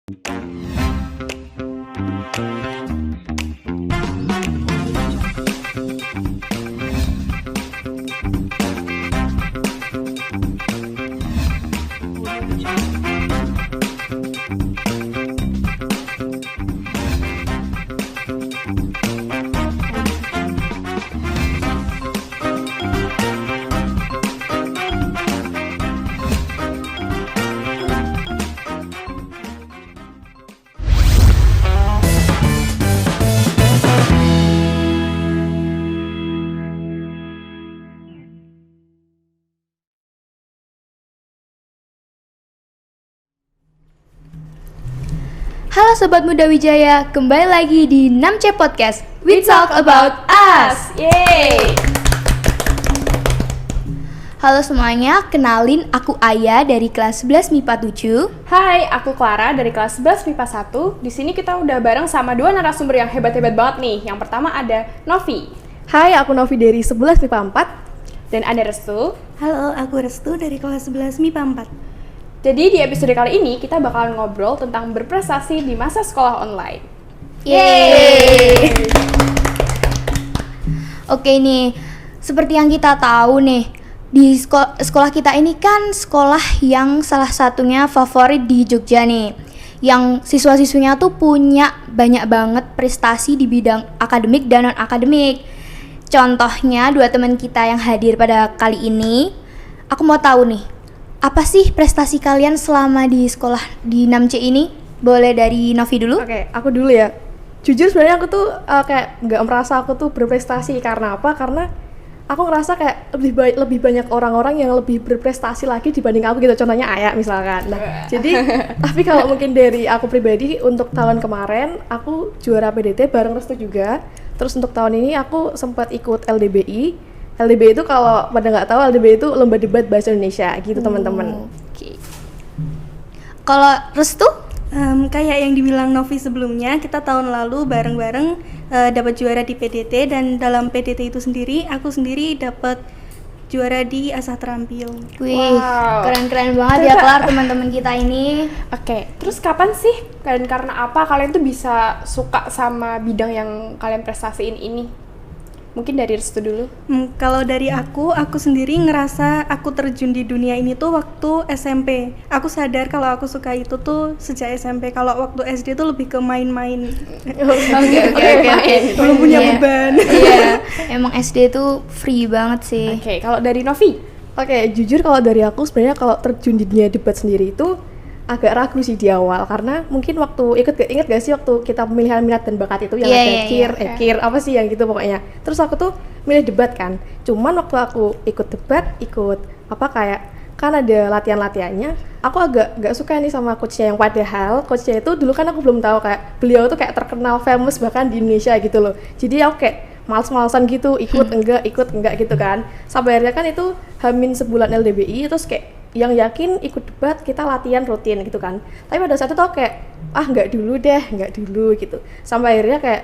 Halo Sobat Muda Wijaya, kembali lagi di 6C Podcast. We talk about us. Yeay. Halo semuanya, kenalin aku Aya dari kelas 11 MIPA 7. Hai, aku Clara dari kelas 11 MIPA 1. Di sini kita udah bareng sama dua narasumber yang hebat-hebat banget nih. Yang pertama ada Novi. Hai, aku Novi dari 11 MIPA 4. Dan ada Restu. Halo, aku Restu dari kelas 11 MIPA 4. Jadi di episode kali ini kita bakalan ngobrol tentang berprestasi di masa sekolah online. Yeay. Oke nih, seperti yang kita tahu nih, di sekolah kita ini kan sekolah yang salah satunya favorit di Jogja nih, yang siswa-siswinya tuh punya banyak banget prestasi di bidang akademik dan non-akademik. Contohnya dua teman kita yang hadir pada kali ini. Aku mau tahu nih, apa sih prestasi kalian selama di sekolah di 6C ini? Boleh dari Novi dulu? Oke, aku dulu ya. Jujur sebenarnya aku tuh kayak nggak merasa aku tuh berprestasi. Karena apa? Karena aku ngerasa kayak lebih banyak orang-orang yang lebih berprestasi lagi dibanding aku gitu. Contohnya Aya misalkan. Nah, jadi tapi kalau mungkin dari aku pribadi, untuk tahun kemarin aku juara PDT bareng Restu juga. Terus untuk tahun ini aku sempat ikut LDBI. LDBI itu kalau pada nggak tahu, LDBI itu lomba debat bahasa Indonesia gitu teman-teman. Oke. Kalau Restu? Kayak yang dibilang Novi sebelumnya, kita tahun lalu bareng-bareng dapat juara di PDT, dan dalam PDT itu sendiri, aku sendiri dapat juara di Asah Terampil. Wih, Wow. keren-keren banget ya kelar teman-teman kita ini. Oke, terus kapan sih dan karena apa kalian tuh bisa suka sama bidang yang kalian prestasiin ini? Mungkin dari Restu dulu. Kalau dari aku sendiri ngerasa aku terjun di dunia ini tuh waktu SMP. Aku sadar kalau aku suka itu tuh sejak SMP. Kalau waktu SD tuh lebih ke main-main. Oke. Belum punya Iya. beban. Iya, emang SD tuh free banget sih. Oke, kalau dari Novi? Oke, jujur kalau dari aku sebenarnya kalau terjun di dunia debat sendiri itu agak ragu sih di awal, karena mungkin waktu inget gak sih waktu kita pemilihan minat dan bakat itu yang ada KIR apa sih yang gitu pokoknya. Terus aku tuh milih debat kan. Cuman waktu aku ikut debat, kan ada latihannya, aku agak gak suka nih sama coachnya, yang padahal coachnya itu dulu kan aku belum tahu kayak beliau tuh kayak terkenal famous bahkan di Indonesia gitu loh. Jadi aku kayak males-malesan gitu, ikut enggak gitu kan. Sampai akhirnya kan itu hamin sebulan LDBI, terus kayak yang yakin ikut debat kita latihan rutin gitu kan. Tapi pada saat itu aku kayak enggak dulu gitu. Sampai akhirnya kayak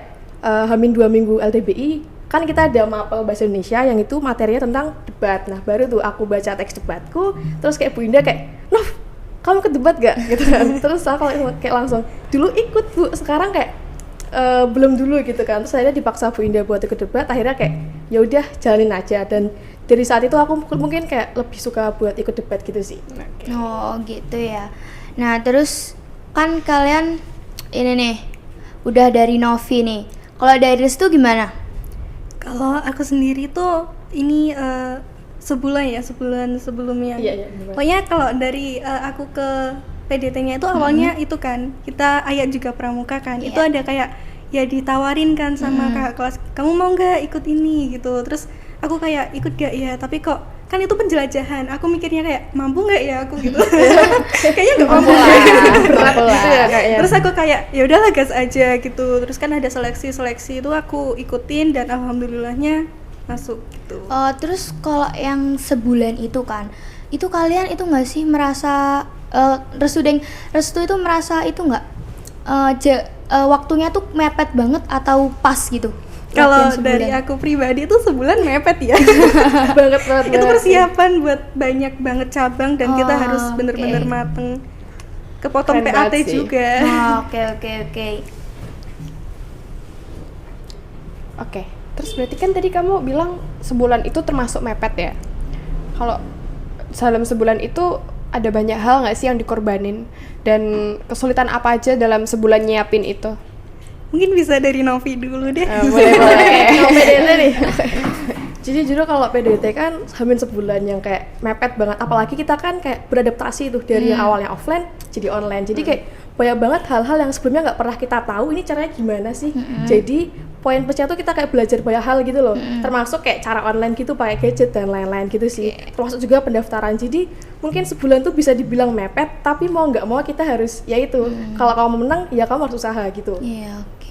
hamin 2 minggu LDBI kan kita ada mapel bahasa Indonesia yang itu materinya tentang debat. Nah, baru tuh aku baca teks debatku, terus kayak Bu Indah kayak, "Nov, kamu ke debat gak?" gitu kan. Terus aku kayak langsung, "Dulu ikut, Bu, sekarang kayak belum dulu," gitu kan. Terus akhirnya dipaksa Bu Indah buat ikut debat, akhirnya kayak ya udah jalanin aja. Dan dari saat itu aku mungkin kayak lebih suka buat ikut debat gitu sih. Oh, gitu ya. Nah, terus kan kalian ini nih udah dari Novi nih. Kalau dari Restu gimana? Kalau aku sendiri tuh ini sebulan sebelumnya. Iya. Pokoknya kalau dari aku ke PDT-nya itu awalnya itu kan kita Ayat juga pramuka kan. Iya. Itu ada kayak ya ditawarin kan sama kakak kelas, "Kamu mau nggak ikut ini?" gitu. Terus aku kayak ikut gak ya, tapi kok kan itu penjelajahan. Aku mikirnya kayak mampu nggak ya aku gitu. Kayaknya nggak mampu. Berat gitu ya kayaknya. Terus aku kayak ya udahlah gas aja gitu. Terus kan ada seleksi itu aku ikutin dan alhamdulillahnya masuk gitu. Oh, terus kalau yang sebulan itu kan, itu kalian itu nggak sih merasa Restu itu merasa itu nggak waktunya tuh mepet banget atau pas gitu? Kalau dari aku pribadi tuh sebulan mepet ya. banget Itu persiapan buat banyak banget cabang dan kita harus bener-bener mateng. kepotong Keren PAT banget sih. juga. Oke oke oke. Oke, terus berarti kan tadi kamu bilang sebulan itu termasuk mepet ya? Kalau dalam sebulan itu ada banyak hal nggak sih yang dikorbanin? Dan kesulitan apa aja dalam sebulan nyiapin itu? Mungkin bisa dari Novi dulu deh. Boleh. Kalau PDT nih. Jadi jujur kalau PDT kan hampir sebulan yang kayak mepet banget. Apalagi kita kan kayak beradaptasi tuh dari yang awalnya offline jadi online. Jadi kayak banyak banget hal-hal yang sebelumnya nggak pernah kita tahu ini caranya gimana sih. Jadi poin plusnya tuh kita kayak belajar banyak hal gitu loh. Termasuk kayak cara online gitu pakai gadget dan lain-lain gitu sih. Termasuk juga pendaftaran. Jadi mungkin sebulan tuh bisa dibilang mepet, tapi mau nggak mau kita harus ya itu. Kalau kamu mau menang ya kamu harus usaha gitu. Iya oke.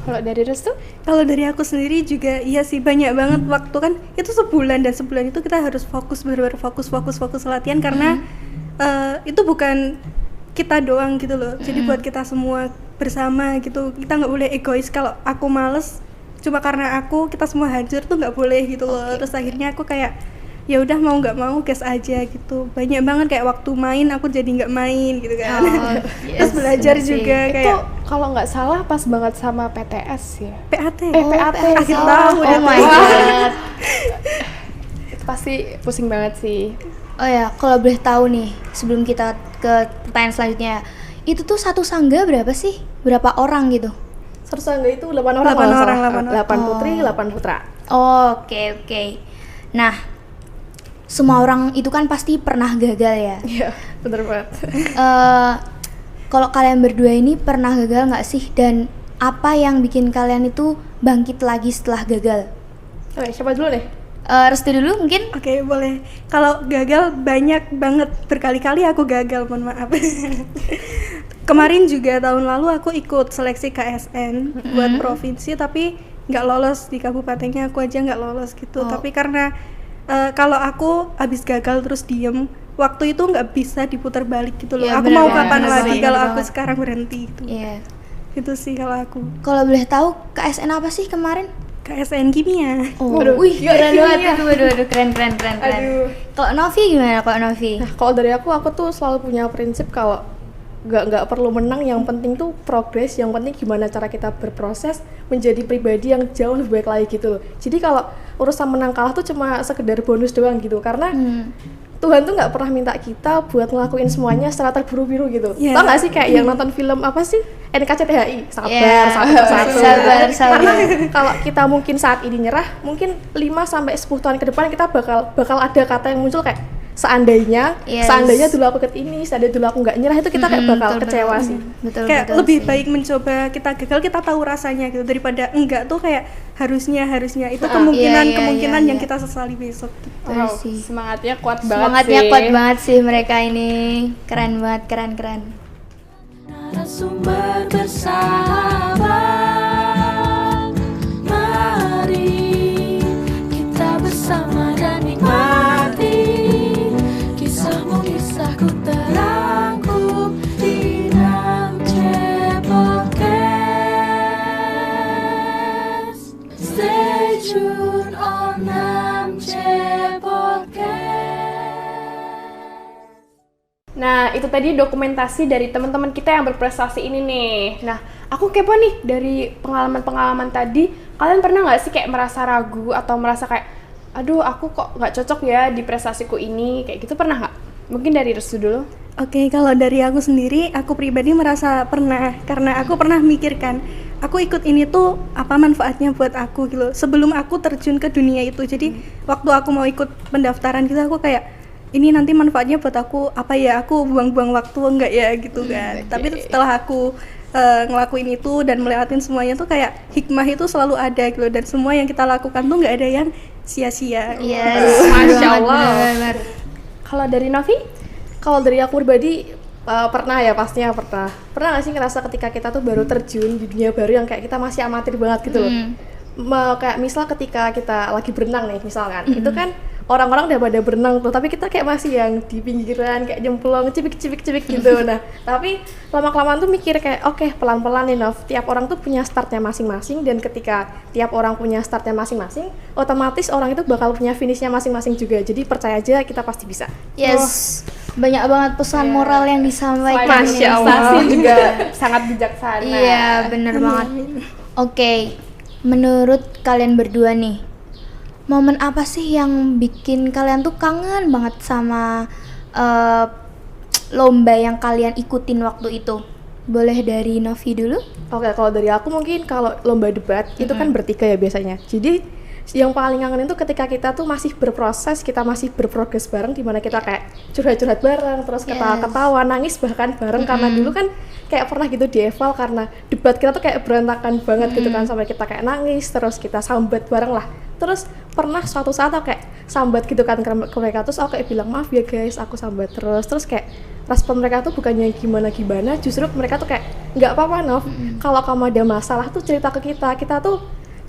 Kalau dari Restu? Kalau dari aku sendiri juga iya sih banyak banget waktu kan itu sebulan dan sebulan itu kita harus fokus benar-benar fokus latihan karena itu bukan kita doang gitu loh. Jadi buat kita semua bersama gitu. Kita nggak boleh egois kalau aku males cuma karena kita semua hancur tuh nggak boleh gitu loh. Terus akhirnya aku kayak ya udah mau nggak mau gas aja gitu. Banyak banget kayak waktu main aku jadi nggak main gitu kan. Terus belajar juga Itu kayak kalau nggak salah pas banget sama PTS ya? PAT. PAT. Akhir salah. tahun. Oh my god. Itu pasti pusing banget sih. Oh ya, kalau boleh tahu nih, sebelum kita ke pertanyaan selanjutnya, itu tuh satu sangga berapa sih? Berapa orang gitu? Satu sangga itu 8 orang. 8 orang, 8 8 putri, 8 putra. Oke oke. Nah, semua orang itu kan pasti pernah gagal ya. Iya, bener banget. Kalau kalian berdua ini pernah gagal nggak sih? Dan apa yang bikin kalian itu bangkit lagi setelah gagal? Oke, siapa dulu deh? Restu dulu mungkin? Oke, boleh. Kalau gagal banyak banget, berkali-kali aku gagal, mohon maaf. Kemarin juga tahun lalu aku ikut seleksi KSN buat provinsi tapi nggak lolos di kabupatennya, aku aja nggak lolos gitu. Tapi karena kalau aku habis gagal terus diem, waktu itu nggak bisa diputar balik gitu loh. Iya, Aku bener mau banget, kapan bener lagi banget, kalau bener aku banget. sekarang berhenti gitu. Iya. Itu sih kalau aku. Kalau boleh tahu KSN apa sih kemarin? KSN kimia. Oh, Waduh, wih iya, keren kimia. banget itu, waduh, keren. Aduh. Kalau Novi gimana Kak Novi? Nah, kalau dari aku tuh selalu punya prinsip kalau nggak perlu menang, yang penting tuh progres, yang penting gimana cara kita berproses menjadi pribadi yang jauh lebih baik lagi gitu loh. Jadi kalau urusan menang kalah tuh cuma sekedar bonus doang gitu, karena Tuhan tuh nggak pernah minta kita buat ngelakuin semuanya secara terburu-buru gitu. Yeah. Tau nggak sih kayak yang nonton film apa sih NKCTHI, sabar, Yeah. sabar. Sabar. Karena kalau kita mungkin saat ini nyerah, mungkin 5-10 tahun ke depan kita bakal ada kata yang muncul kayak seandainya dulu aku ikut ini, seandainya dulu aku nggak nyerah, itu kita kayak bakal betul, kecewa betul. sih. Betul, Kayak betul lebih sih. baik mencoba, kita gagal kita tahu rasanya gitu daripada enggak tuh kayak harusnya itu kemungkinan yang iya. kita sesali besok gitu. Betul Wow, sih. semangatnya kuat banget Semangatnya sih. kuat banget sih mereka ini. Keren banget, keren. Narasumber bersahabat, mari kita bersama dan nikmati kisahmu, kisahku terangkum di Namce Podcast. Stay tuned on Namce Podcast. Nah, itu tadi dokumentasi dari teman-teman kita yang berprestasi ini nih. Nah, aku kepo nih dari pengalaman-pengalaman tadi, kalian pernah nggak sih kayak merasa ragu atau merasa kayak, aduh aku kok nggak cocok ya di prestasiku ini, kayak gitu pernah nggak? Mungkin dari Restu dulu. Oke, kalau dari aku sendiri, aku pribadi merasa pernah, karena aku pernah mikirkan, aku ikut ini tuh apa manfaatnya buat aku gitu. Sebelum aku terjun ke dunia itu, jadi waktu aku mau ikut pendaftaran gitu, aku kayak ini nanti manfaatnya buat aku apa ya? Aku buang-buang waktu enggak ya gitu kan. Tapi setelah aku ngelakuin itu dan melewatin semuanya tuh kayak hikmah itu selalu ada gitu, dan semua yang kita lakukan tuh nggak ada yang sia-sia. Yes. Masya Banget, Allah. bener. Kalau dari Novi? Kalau dari aku pribadi pernah ya, pastinya pernah nggak sih ngerasa ketika kita tuh baru terjun di dunia baru yang kayak kita masih amatir banget gitu loh. Kayak misal ketika kita lagi berenang nih misalkan, itu kan orang-orang udah pada berenang tuh, tapi kita kayak masih yang di pinggiran kayak nyemplung cipik gitu. Nah, tapi lama-kelamaan tuh mikir kayak oke, pelan-pelan nih Nov, tiap orang tuh punya startnya masing-masing, dan ketika tiap orang punya startnya masing-masing, otomatis orang itu bakal punya finishnya masing-masing juga. Jadi percaya aja, kita pasti bisa. Yes. banyak banget pesan moral yang disampaikan. Masya nih. Allah juga sangat bijaksana. Iya, bener banget. Oke, menurut kalian berdua nih, momen apa sih yang bikin kalian tuh kangen banget sama lomba yang kalian ikutin waktu itu? Boleh dari Novi dulu? Oke, kalau dari aku mungkin kalau lomba debat itu kan bertiga ya biasanya. Jadi yang paling ngangenin tuh ketika kita tuh masih berproses, kita masih berprogres bareng, dimana kita kayak curhat-curhat bareng, terus ketawa-ketawa, nangis bahkan bareng. Karena dulu kan kayak pernah gitu di eval karena debat kita tuh kayak berantakan banget gitu kan, sampai kita kayak nangis, terus kita sambat bareng lah. Terus pernah suatu saat aku kayak sambat gitu kan ke mereka, terus aku kayak bilang maaf ya guys, aku sambat terus kayak respon mereka tuh bukannya gimana-gimana, justru mereka tuh kayak nggak apa-apa Nov, kalau kamu ada masalah tuh cerita ke kita tuh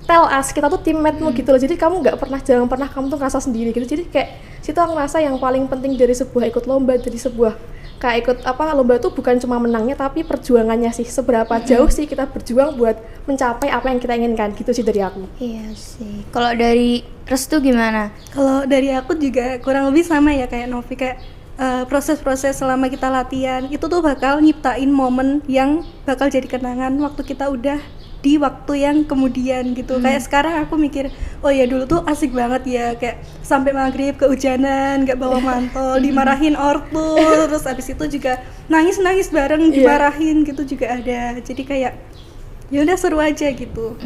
tell us, kita tuh teammate-mu gitu loh, jadi kamu jangan pernah kamu tuh ngerasa sendiri gitu. Jadi kayak situ aku ngerasa yang paling penting dari sebuah ikut lomba, dari sebuah kayak ikut lomba tuh bukan cuma menangnya tapi perjuangannya sih, seberapa jauh sih kita berjuang buat mencapai apa yang kita inginkan gitu sih dari aku. Iya sih. Kalau dari Restu gimana? Kalau dari aku juga kurang lebih sama ya kayak Novi, kayak proses-proses selama kita latihan itu tuh bakal nyiptain momen yang bakal jadi kenangan waktu kita udah di waktu yang kemudian gitu. Kayak sekarang aku mikir, oh ya dulu tuh asik banget ya, kayak sampai maghrib kehujanan, nggak bawa mantel, dimarahin ortu, terus abis itu juga nangis bareng dimarahin gitu juga ada. Jadi kayak ya udah seru aja gitu.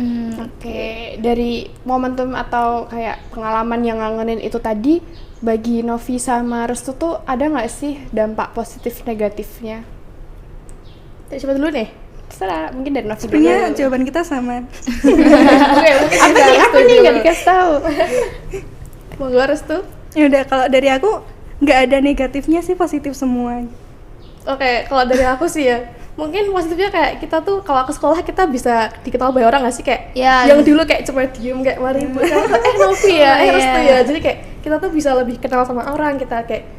Oke, dari momentum atau kayak pengalaman yang ngangenin itu tadi, bagi Novi sama Restu tuh ada nggak sih dampak positif negatifnya? Siapa dulu nih? Terserah, mungkin dari Novi dulu. Sebenarnya jawaban kita sama. Oke, mungkin apa nih nggak dikasih tahu? Monggo Restu. Ya udah, kalau dari aku nggak ada negatifnya sih, positif semua. Oke, kalau dari aku sih ya, mungkin positifnya kayak kita tuh kalau ke sekolah kita bisa dikenal banyak orang nggak sih, kayak Ya, yang dulu kayak cuma diem kayak mari Novi ya, Restu ya, jadi kayak kita tuh bisa lebih kenal sama orang, kita kayak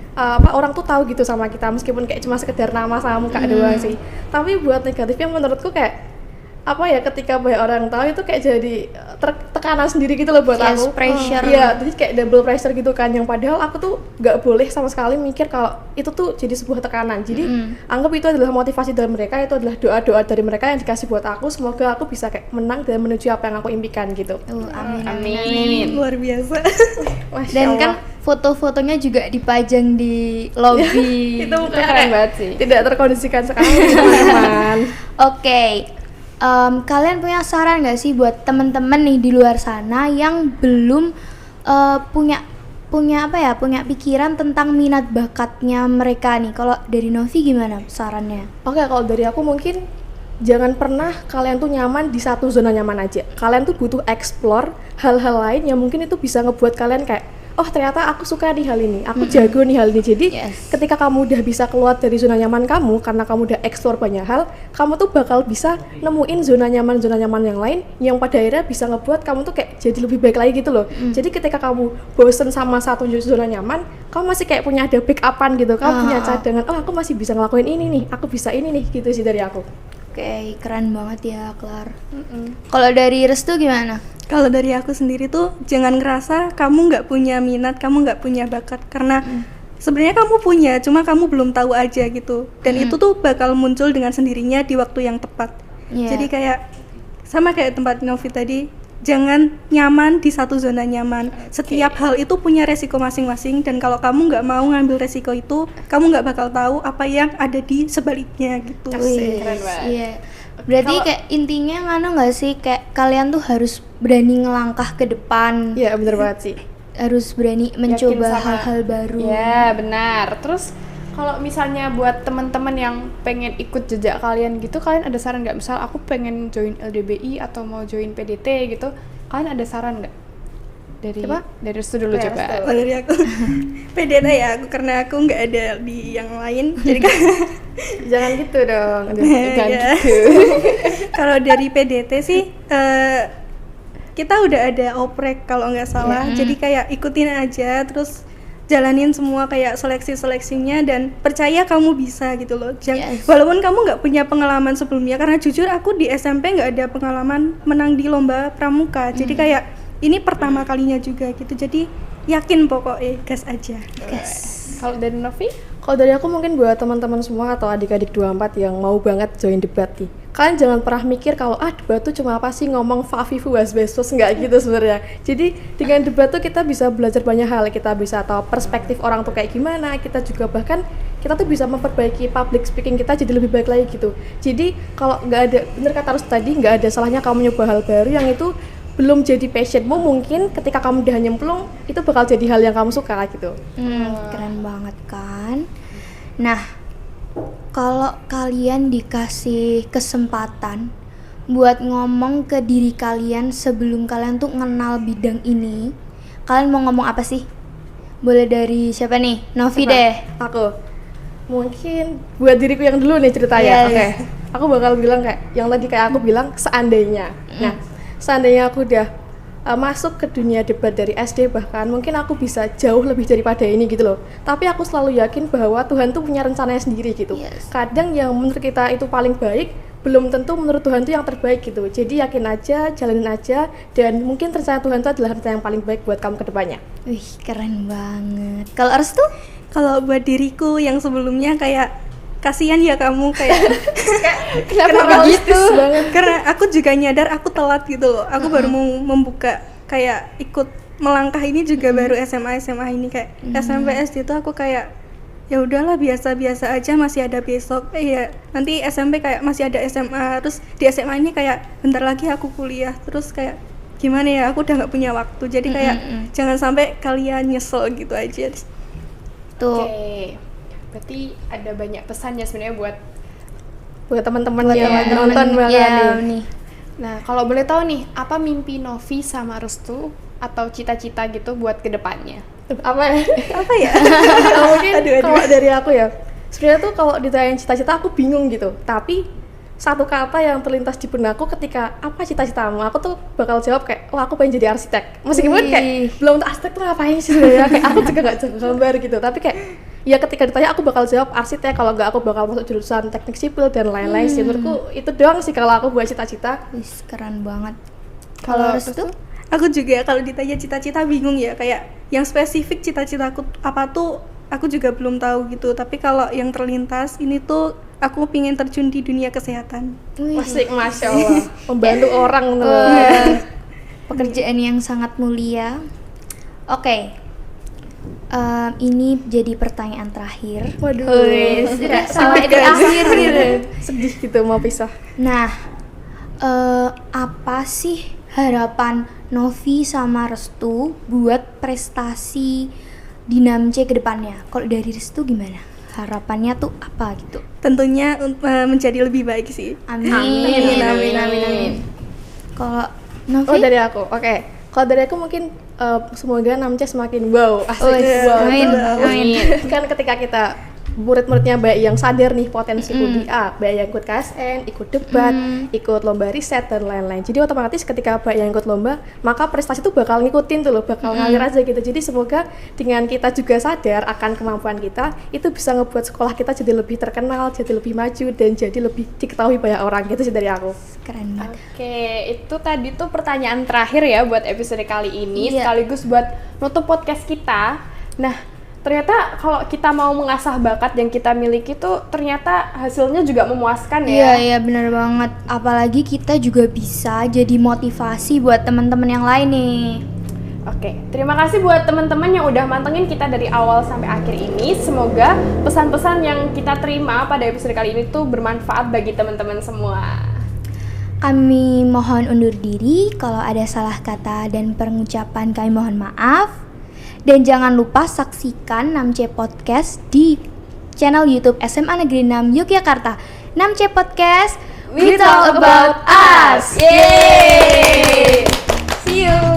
orang tuh tahu gitu sama kita meskipun kayak cuma sekedar nama sama muka doang sih. Tapi buat negatifnya menurutku kayak ketika banyak orang tahu itu kayak jadi tekanan sendiri gitu loh buat Yes, aku. pressure. Iya, jadi kayak double pressure gitu kan, yang padahal aku tuh nggak boleh sama sekali mikir kalau itu tuh jadi sebuah tekanan. Jadi anggap itu adalah motivasi dari mereka, itu adalah doa-doa dari mereka yang dikasih buat aku. Semoga aku bisa kayak menang dan menuju apa yang aku impikan gitu. Amin. Amin. Luar biasa. Masya Dan kan Allah. foto-fotonya juga dipajang di lobby. Itu bukan Keren banget sih. Tidak terkondisikan sekali teman-teman. Oke, kalian punya saran nggak sih buat temen-temen nih di luar sana yang belum punya pikiran tentang minat bakatnya mereka nih? Kalau dari Novi gimana sarannya? Oke, kalau dari aku mungkin jangan pernah kalian tuh nyaman di satu zona nyaman aja. Kalian tuh butuh explore hal-hal lain yang mungkin itu bisa ngebuat kalian kayak, oh ternyata aku suka nih hal ini, aku jago nih hal ini. Jadi Yes. ketika kamu udah bisa keluar dari zona nyaman kamu, karena kamu udah explore banyak hal, kamu tuh bakal bisa nemuin zona nyaman yang lain yang pada akhirnya bisa ngebuat kamu tuh kayak jadi lebih baik lagi gitu loh. Jadi ketika kamu bosen sama satu zona nyaman, kamu masih kayak punya ada backup-an gitu, kamu punya cadangan, oh aku masih bisa ngelakuin ini nih, aku bisa ini nih, gitu sih dari aku. Oke, keren banget ya, Klar. Kalau dari Restu gimana? Kalau dari aku sendiri tuh jangan ngerasa kamu nggak punya minat, kamu nggak punya bakat, karena sebenarnya kamu punya, cuma kamu belum tahu aja gitu. Dan itu tuh bakal muncul dengan sendirinya di waktu yang tepat. Iya. Jadi kayak sama kayak tempat Novi tadi, jangan nyaman di satu zona nyaman. Setiap hal itu punya resiko masing-masing, dan kalau kamu nggak mau ngambil resiko itu, kamu nggak bakal tahu apa yang ada di sebaliknya gitu. Keren banget. Iya. Berarti kayak intinya nggak sih, kayak kalian tuh harus berani ngelangkah ke depan, Iya bener banget sih. harus berani Yakin mencoba sama- hal-hal baru. Ya benar. Terus kalau misalnya buat teman-teman yang pengen ikut jejak kalian gitu, kalian ada saran nggak? Misal aku pengen join LDBI atau mau join PDT gitu, kalian ada saran nggak? Dari Restu dulu Ya, coba. Restu. Kalau dari aku pede lah ya aku, karena aku nggak ada di yang lain. Jadi kan Jangan gitu dong. Jangan Ya. gitu. Kalau dari PDT sih kita udah ada oprek kalau nggak salah. Jadi kayak ikutin aja, terus jalanin semua kayak seleksinya, dan percaya kamu bisa gitu loh. Yes. Walaupun kamu nggak punya pengalaman sebelumnya, karena jujur aku di SMP nggak ada pengalaman menang di lomba pramuka. Jadi kayak ini pertama kalinya juga gitu. Jadi yakin pokoknya, gas aja. Kalau dari Novi? Kalau dari aku mungkin buat teman-teman semua atau adik-adik 24 yang mau banget join debat nih, kalian jangan pernah mikir kalau debat tuh cuma apa sih, ngomong fafifu wasbesos, nggak gitu sebenarnya. Jadi dengan debat tuh kita bisa belajar banyak hal, kita bisa tahu perspektif orang tuh kayak gimana, kita juga bahkan kita tuh bisa memperbaiki public speaking kita jadi lebih baik lagi gitu. Jadi kalau nggak ada, bener kata Rus tadi, nggak ada salahnya kamu nyoba hal baru yang itu belum jadi passionmu, mungkin ketika kamu udah nyemplung itu bakal jadi hal yang kamu suka gitu. Keren banget kan. Nah, kalau kalian dikasih kesempatan buat ngomong ke diri kalian sebelum kalian tuh kenal bidang ini, kalian mau ngomong apa sih? Boleh dari siapa nih? Novi deh. Aku mungkin buat diriku yang dulu nih ceritanya. Yes. Oke. Aku bakal bilang kayak yang tadi kayak aku bilang, seandainya. Nah, seandainya aku udah masuk ke dunia debat dari SD, bahkan mungkin aku bisa jauh lebih daripada ini gitu loh. Tapi aku selalu yakin bahwa Tuhan tuh punya rencananya sendiri gitu. Yes. Kadang yang menurut kita itu paling baik, belum tentu menurut Tuhan tuh yang terbaik gitu. Jadi yakin aja, jalanin aja, dan mungkin rencana Tuhan itu adalah rencana yang paling baik buat kamu ke depannya. Wih, keren banget. Kalau Ars tuh? Kalau buat diriku yang sebelumnya kayak kasihan ya kamu kayak Kenapa begitu? Banget. karena aku juga nyadar aku telat gitu loh. Aku baru mau membuka kayak ikut melangkah ini juga baru SMA ini kayak SMP SD itu aku kayak ya udahlah biasa-biasa aja, masih ada besok. Ya nanti SMP kayak masih ada SMA, terus di SMA ini kayak bentar lagi aku kuliah, terus kayak gimana ya, aku udah nggak punya waktu. Jadi kayak jangan sampai kalian nyesel gitu aja. Tuh. Oke. Berarti ada banyak pesannya sebenarnya Buat teman-teman Buat yang teman-teman, nonton banget ya, nih. nih. Nah, kalau boleh tahu nih, apa mimpi Novi sama Restu atau cita-cita gitu buat kedepannya? Apa ya? Apa ya? Mungkin kalau dari aku ya, sebenarnya tuh kalau ditanya cita-cita aku bingung gitu. Tapi satu kata yang terlintas di benakku ketika apa cita-citamu, aku tuh bakal jawab kayak, wah aku pengen jadi arsitek. Meskipun kayak belum tuh arsitek tuh ngapain sih sebenarnya, kayak aku juga nggak jago gambar gitu. Tapi kayak ya ketika ditanya aku bakal jawab arsitek, kalau nggak aku bakal masuk jurusan teknik sipil dan lain-lain sih. Menurutku itu doang sih kalau aku buat cita-cita. Wih, keren banget. Kalau Ars tuh? Aku juga kalau ditanya cita-cita bingung ya, kayak yang spesifik cita-citaku apa tuh aku juga belum tahu gitu. Tapi kalau yang terlintas ini tuh aku pengen terjun di dunia kesehatan. Asik, Masya Allah. Membantu orang tuh. Pekerjaan yang sangat mulia. Oke. Ini jadi pertanyaan terakhir. Waduh. Sudah sampai di akhir gitu. Sedih gitu mau pisah. Nah, apa sih harapan Novi sama Restu buat prestasi di NAMC ke depannya? Kalau dari Restu gimana? Harapannya tuh apa gitu? Tentunya menjadi lebih baik sih. Amin. Kalau Novi? Oh, dari aku. Oke. Kalau dari aku mungkin semoga NAMC semakin wow. Asik. Amin. Kan ketika kita murid-muridnya baik yang sadar nih potensi di A, baik yang ikut KSN, ikut debat, ikut lomba riset dan lain-lain. Jadi otomatis ketika baik yang ikut lomba, maka prestasi itu bakal ngikutin tuh loh, bakal ngalir aja gitu. Jadi semoga dengan kita juga sadar akan kemampuan kita, itu bisa ngebuat sekolah kita jadi lebih terkenal, jadi lebih maju dan jadi lebih diketahui banyak orang. Gitu sih dari aku. Keren banget. Oke, itu tadi tuh pertanyaan terakhir ya buat episode kali ini, Iya. sekaligus buat nutup podcast kita. Nah, ternyata kalau kita mau mengasah bakat yang kita miliki tuh ternyata hasilnya juga memuaskan ya. Iya benar banget. Apalagi kita juga bisa jadi motivasi buat teman-teman yang lain nih. Oke, terima kasih buat teman-teman yang udah mantengin kita dari awal sampai akhir ini. Semoga pesan-pesan yang kita terima pada episode kali ini tuh bermanfaat bagi teman-teman semua. Kami mohon undur diri. Kalau ada salah kata dan pengucapan kami mohon maaf. Dan jangan lupa saksikan NAMC Podcast di channel YouTube SMA Negeri 6 Yogyakarta. NAMC Podcast, we talk about us. Yeay! See you.